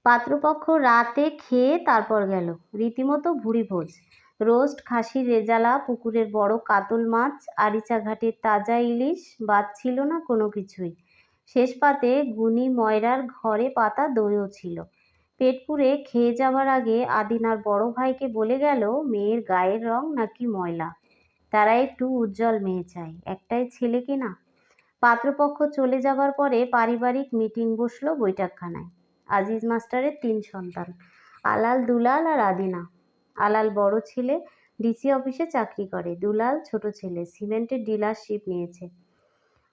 পাত্রপক্ষ রাতে খেয়ে তারপর গেল। রীতিমতো ভুরিভোজ। রোস্ট, খাসির রেজালা, পুকুরের বড় কাতল মাছ, আরিচা ঘাটের তাজা ইলিশ, বাদ ছিল না কোনো কিছুই। শেষ পাতে গুণী ময়রার ঘরে পাতা দইও ছিল। পেট পুড়ে খেয়ে যাবার আগে আদিনার বড় ভাইকে বলে গেল মেয়ের গায়ের রং নাকি ময়লা, তারা একটু উজ্জ্বল মেয়ে চায়, একটাই ছেলে কিনা। পাত্রপক্ষ চলে যাবার পরে পারিবারিক মিটিং বসলো বৈঠকখানায়। আজিজ মাস্টারের 3 সন্তান, আলাল, দুলাল আর আদিনা। আলাল বড় ছেলে, ডিসি অফিসে চাকরি করে। দুলাল ছোট ছেলে, সিমেন্টের ডিলারশিপ নিয়েছে।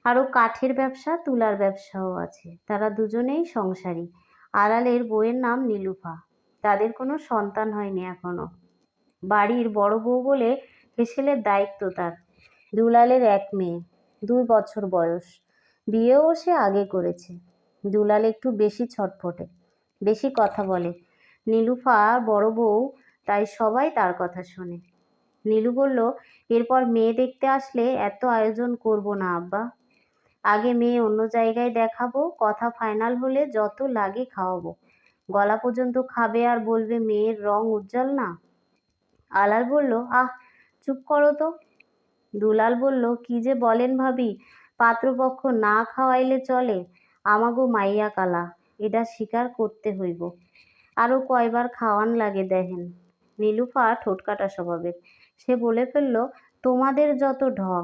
আরও কাঠের ব্যবসা, তুলার ব্যবসাও আছে। তারা দুজনেই সংসারী। আলালের বউয়ের নাম নীলুফা। তাদের কোনো সন্তান হয়নি এখনো। বাড়ির বড় বউ বলে হেসেলের দায়িত্ব তার। দুলালের 1 মেয়ে, 2 বছর বয়স। বিয়েও সে আগে করেছে। দুলাল একটু বেশি ছটফটে, বেশি কথা বলে। নীলুফা বড় বউ, তাই সবাই তার কথা শোনে। নীলু বলল, এরপর মেয়ে দেখতে আসলে এত আয়োজন করব না আব্বা। আগে মেয়ে অন্য জায়গায় দেখাবো, কথা ফাইনাল হলে যত লাগে খাওয়াবো। গলা পর্যন্ত খাবে আর বলবে মেয়ের রং উজ্জ্বল না। আলাল বলল, আহ চুপ করো তো। দুলাল বলল, কি যে বলেন ভাবি, পাত্রপক্ষ না খাওয়াইলে চলে? আমাগো মাইয়া কালা, এটা স্বীকার করতে হইব। আরও কয়বার খাওয়ান লাগে দেখেন। নীলুফা ঠোঁটকাটা স্বভাবের। সে বলে ফেলল, তোমাদের যত ঢং,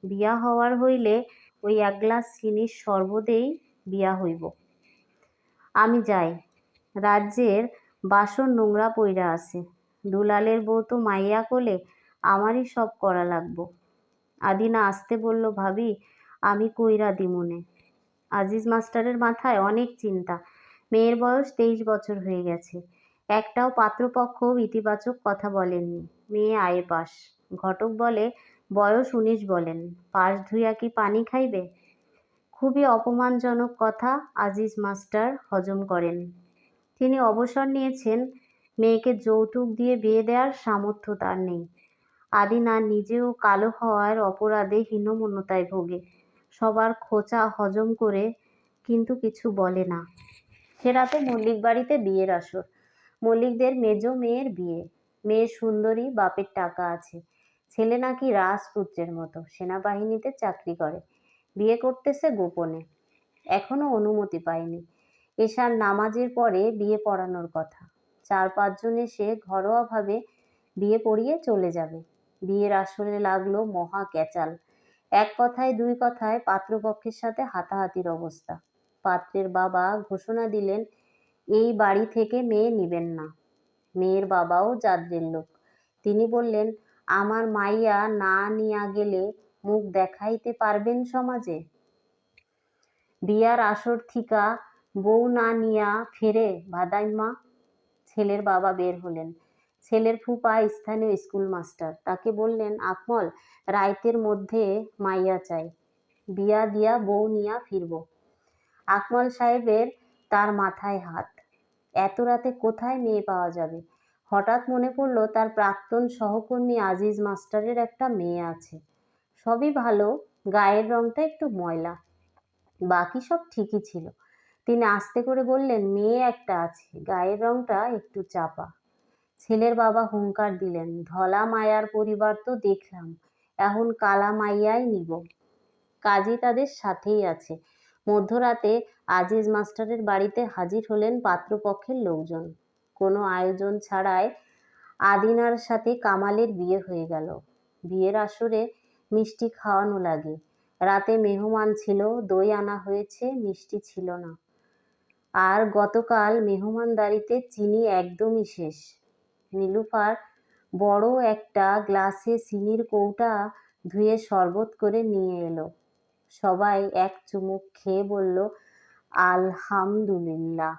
বিয়া হওয়ার হইলে ওই 1 গ্লাস চিনির শরবতেই বিয়া হইব। আমি যাই, রাজ্যের বাসন নোংরা পইরা আছে। দুলালের বউ তো মাইয়া কোলে, আমারই সব করা লাগবো। আদিনা আসতে বলল, ভাবি আমি কইরা দিমুনে। আজিজ মাস্টারের মাথায় অনেক চিন্তা। মেয়ের বয়স 23 বছর হয়ে গেছে। একটাও পাত্রপক্ষ ইতিবাচক কথা বলেননি। মেয়ে আয়ে পাস। ঘটক বলে বয়স 19 বলেন, পাশ ধুইয়া কি পানি খাইবে? খুবই অপমানজনক কথা আজিজ মাস্টার হজম করেন। তিনি অবসর নিয়েছেন। মেয়েকে যৌতুক দিয়ে বিয়ে দেওয়ার সামর্থ্য তার নেই। আদিনা নিজেও কালো হওয়ার অপরাধে হীনমন্যতায় ভোগে। সবার খোঁচা হজম করে, কিন্তু কিছু বলে না। সে রাতে মল্লিক বাড়িতে বিয়ের আসর। মল্লিকদের মেজ মেয়ের বিয়ে। মেয়ে সুন্দরী, বাপের টাকা আছে। ছেলে নাকি রাজপুত্রের মতো, সেনাবাহিনীতে চাকরি করে। বিয়ে করতেছে গোপনে, এখনো অনুমতি পায়নি। এশার নামাজের পরে বিয়ে পড়ানোর কথা। 4-5 জন এসে ঘরোয়াভাবে বিয়ে পড়িয়ে চলে যাবে। বিয়ের আসরে লাগলো মহা ক্যাচাল। 1 কথায় 2 কথায় পাত্রপক্ষের সাথে হাতাহাতির অবস্থা। পাত্রের বাবা ঘোষণা দিলেন, এই বাড়ি থেকে মেয়ে নিবেন না। মেয়ের বাবাও জাদ্রের লোক। তিনি বললেন, আমার মাইয়া না নিয়া গেলে মুখ দেখাইতে পারবেন সমাজে? বিয়ার আসর থিকা বউ না নিয়া ফেরে ভাদাইম্মা। ছেলের বাবা বের হলেন। ছেলের ফুপা স্থানীয় স্কুল মাস্টার। তাকে বললেন, আকমল, রাইতের মধ্যে মাইয়া চাই, বিয়া দিয়া বউ নিয়া ফিরব। আকমল সাহেবের তার মাথায় হাত। এত রাতে কোথায় মেয়ে পাওয়া যাবে? হঠাৎ মনে পড়ল তার প্রাক্তন সহকর্মী আজিজ মাস্টারের একটা মেয়ে আছে। সবই ভালো, গায়ের রংটা একটু ময়লা, বাকি সব ঠিকই ছিল। তিনি আস্তে করে বললেন, মেয়ে একটা আছে, গায়ের রংটা একটু চাপা। ছেলের বাবা হুঙ্কার দিলেন, ধলা মায়ার পরিবার তো দেখলাম, এখন কালা মাইয়াই নিব। কাজী তাদের সাথেই আছে। মধ্যরাতে আজিজ মাস্টারের বাড়িতে হাজির হলেন পাত্রপক্ষের লোকজন। কোনো আয়োজন ছাড়াই আদিনার সাথে কামালের বিয়ে হয়ে গেল। বিয়ের আসরে মিষ্টি খাওয়ানো লাগে। রাতে মেহমান ছিল, দই আনা হয়েছে, মিষ্টি ছিল না। আর গতকাল মেহমানদারিতে চিনি একদমই শেষ। নীলুফার বড় একটা গ্লাসে চিনির কৌটা ধুয়ে শরবত করে নিয়ে এলো। সবাই এক চুমুক খেয়ে বলল, আলহামদুলিল্লাহ।